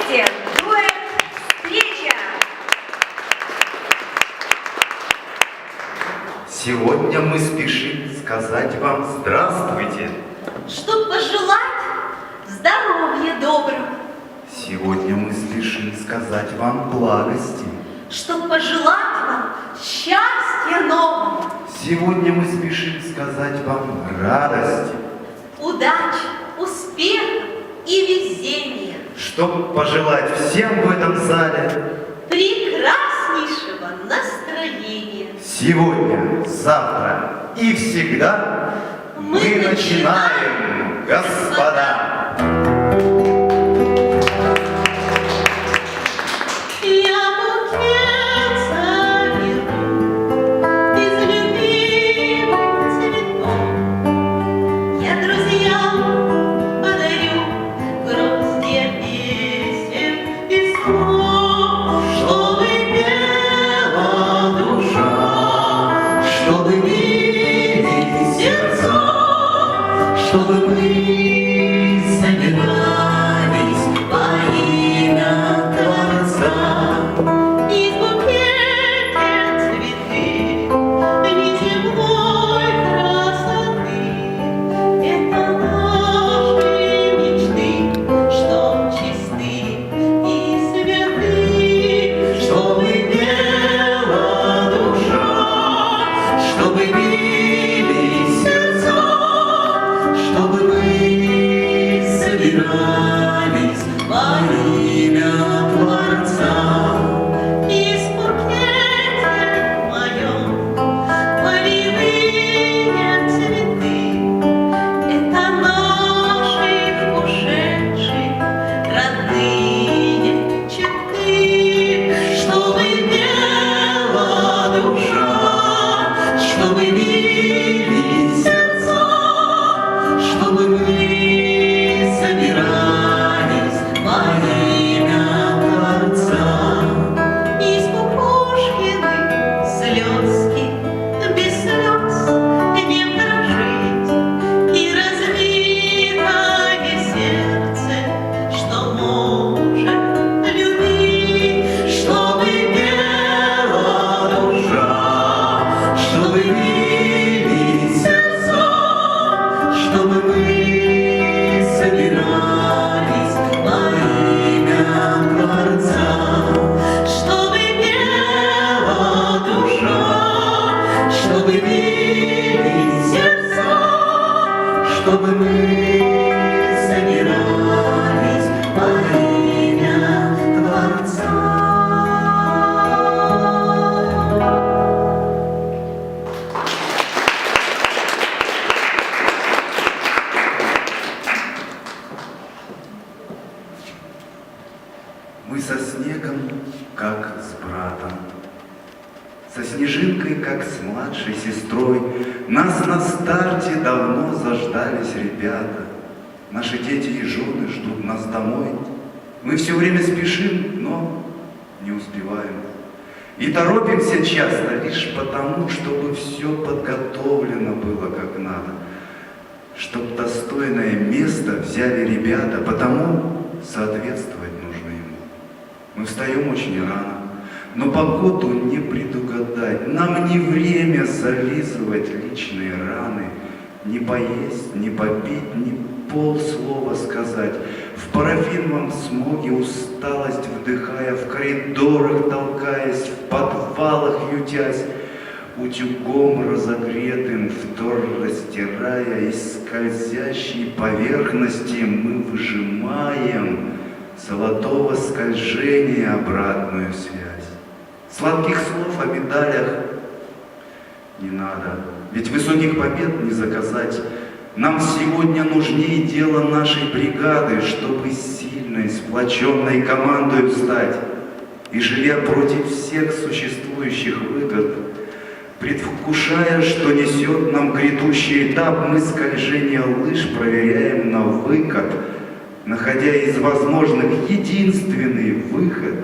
вместе дуэт «Встреча». Сегодня мы спешим сказать вам здравствуйте. Чтоб пожелать здоровья доброго. Сегодня мы спешим сказать вам благости. Чтоб пожелать вам счастья нового. Сегодня мы спешим сказать вам радости. Удачи, успеха и везения. Чтоб пожелать всем в этом зале Прекраснейшего настроения. сегодня, завтра и всегда мы начинаем, господа. Чтобы мы собирались во имя Творца. Из букета цветы неземной красоты. Это наши мечты, что чисты и святы. Чтобы пела душа, чтобы бились сердца, чтобы мы собирались во имя Творца. Из букета моем полевые цветы. Это наши ушедшие родные черты. Чтобы пела душа, чтобы бились сердца, чтобы мы собирались во имя Творца. Из Кукушкиных слезки без слез не прожить. И разбитое сердце, что может любить. Чтобы пела душа, чтобы бились сердца, чтобы мы собирались во имя Творца. Чтобы Пела душа, чтобы бились сердца, чтобы мы собирались во имя Творца. Мы со снегом, как с братом, со снежинкой, как с младшей сестрой. Нас на старте давно заждались ребята. Наши дети и жены ждут нас домой. Мы все время спешим, но не успеваем. И торопимся часто лишь потому, чтобы все подготовлено было как надо. Чтоб достойное место взяли ребята, потому соответствовать нужно ему. Мы встаем очень рано, но погоду не предугадать. Нам не время зализывать личные раны, не поесть, не попить, ни полслова сказать. В парафиновом смоге усталость вдыхая, в коридорах толкаясь, в подвалах ютясь, утюгом разогретым втор растирая, из скользящей поверхности мы выжимаем золотого скольжения обратную связь. Сладких слов о медалях не надо, ведь высоких побед не заказать. Нам сегодня нужнее дело нашей бригады, чтобы сильной, сплоченной командой стать. И живя против всех существующих выгод, предвкушая, что несет нам грядущий этап, мы скольжение лыж проверяем на выкат, находя из возможных единственный выход,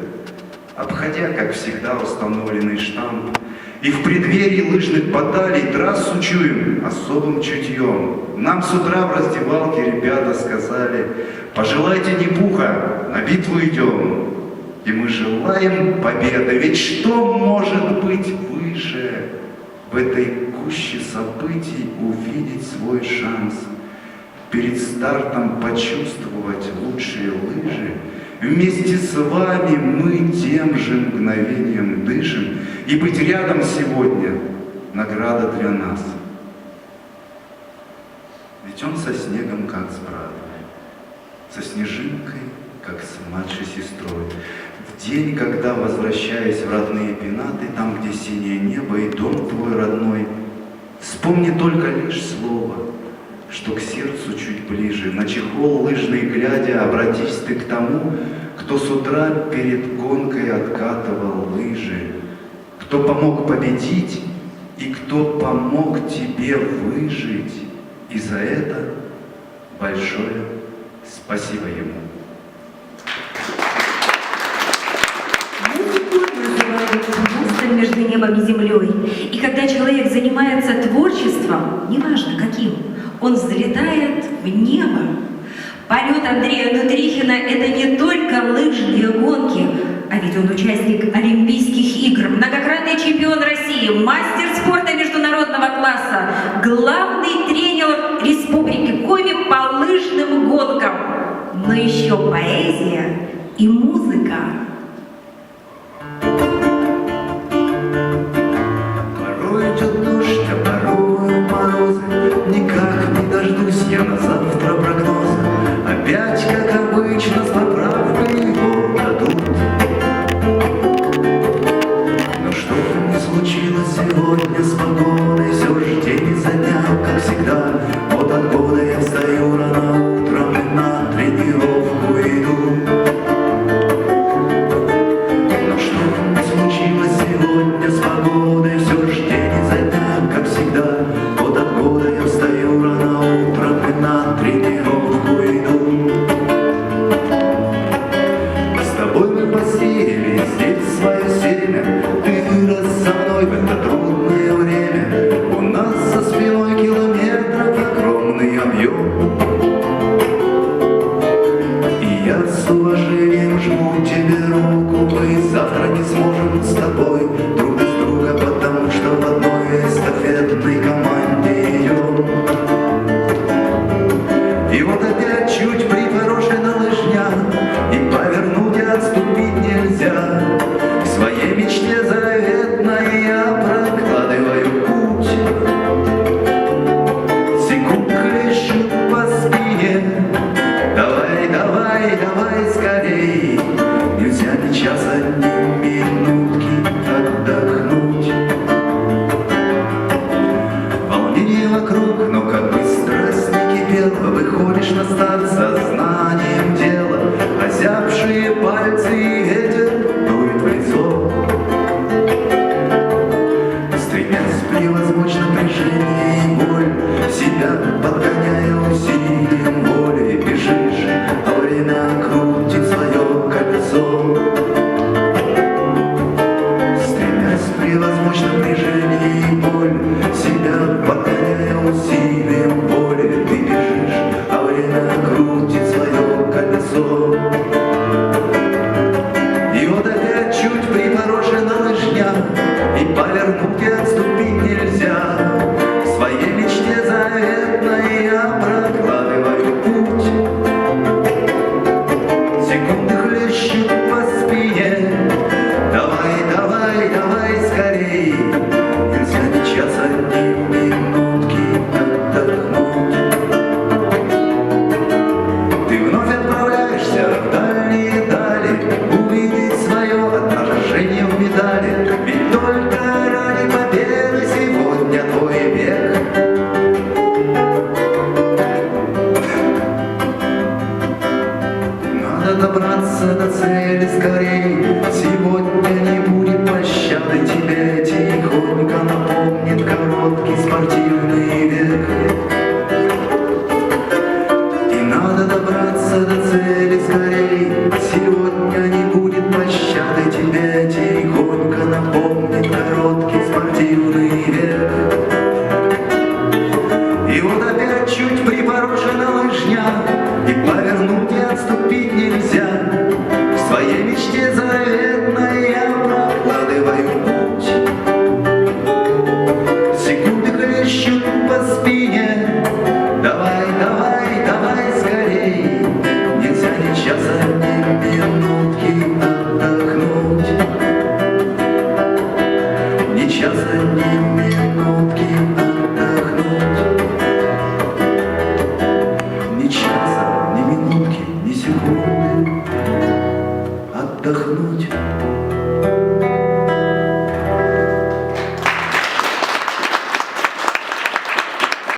обходя, как всегда, установленный штамп. И в преддверии лыжных баталий трассу чуем особым чутьем. Нам с утра в раздевалке ребята сказали: пожелайте не пуха, на битву идем. И мы желаем победы, ведь что может быть выше в этой гуще событий увидеть свой шанс, перед стартом почувствовать лучшие лыжи. Вместе с вами мы тем же мгновением дышим, и быть рядом сегодня — награда для нас. Ведь он со снегом, как с братом, со снежинкой, как с младшей сестрой. В день, когда, возвращаясь в родные пенаты, там, где синее небо и дом твой родной, вспомни только лишь слово, что к сердцу чуть ближе. На чехол лыжный глядя, обратись ты к тому, кто с утра перед гонкой откатывал лыжи, кто помог победить и кто помог тебе выжить. И за это большое спасибо ему. Музыку называют мостом между небом и землей. И когда человек занимается творчеством, неважно каким, он взлетает в небо. Полет Андрея Нутрихина — это не только лыжные гонки, а ведь он участник Олимпийских игр, многократный чемпион России, мастер спорта международного класса, главный тренер Республики Коми по лыжным гонкам. Но еще поэзия и музыка. Порой идет дождь, а порой морозы, никак не дождусь я на завтра прогноза. Опять, как обычно, с поправкой его дадут. Но что бы ни случилось сегодня с погодой, все же день изо дня, как всегда. Вот от года я встаю рано утром и на тренировку иду. Но что бы ни случилось сегодня с погодой, все же день изо дня, как всегда. Вот от года я встаю рано утром и на тренировку иду. С тобой мы посеяли здесь свое семя, ты вырос со мной в это трудное время. У нас за спиной километров огромный объем. И я с уважением жму тебе руку, мы завтра не сможем с тобой друг без друга, потому что в одной эстафетной команде идем. И вот опять чуть припорошена лыжня, и повернуть и отступить нельзя. К своей мечте заветной я прокладываю путь. Секунд хлещут по спине, давай, давай, давай скорей. Нельзя ни часа, ни минутки отдохнуть. Волнение вокруг, но как быстро снег кипело, выходишь на старт со знанием дела. Озябшие пальцы и ветер дует в лицо, стремясь превозмочь напряжение и боль, себя подгоняя усилием воли. Бежишь, а время крутит свое колесо, стремясь превозмочь напряжение и боль, себя подгоняя усилием воли. Ты бежишь, а время крутит свое колесо. И вот опять чуть припорошена лыжня, и повернуть и отступить нельзя. К своей мечте заветной я прокладываю путь. Секунды хлещут по спине, давай, давай, давай скорей. Нельзя ни часа, ни минутки отдохнуть. Ты вновь отправляешься в дальние дали, увидеть свое отражение в медали. Ведь только ради победы сегодня твой век. Надо добраться до цели скорей. Сегодня не будет пощады тебе. Тихонько напомнит короткий спортивный век. И надо добраться до цели скорей. Сегодня не будет пощады тебе. Тихонько напомнит короткий спортивный век. часа, ни минутки отдохнуть. Ни часа, ни минутки, ни секунды отдохнуть.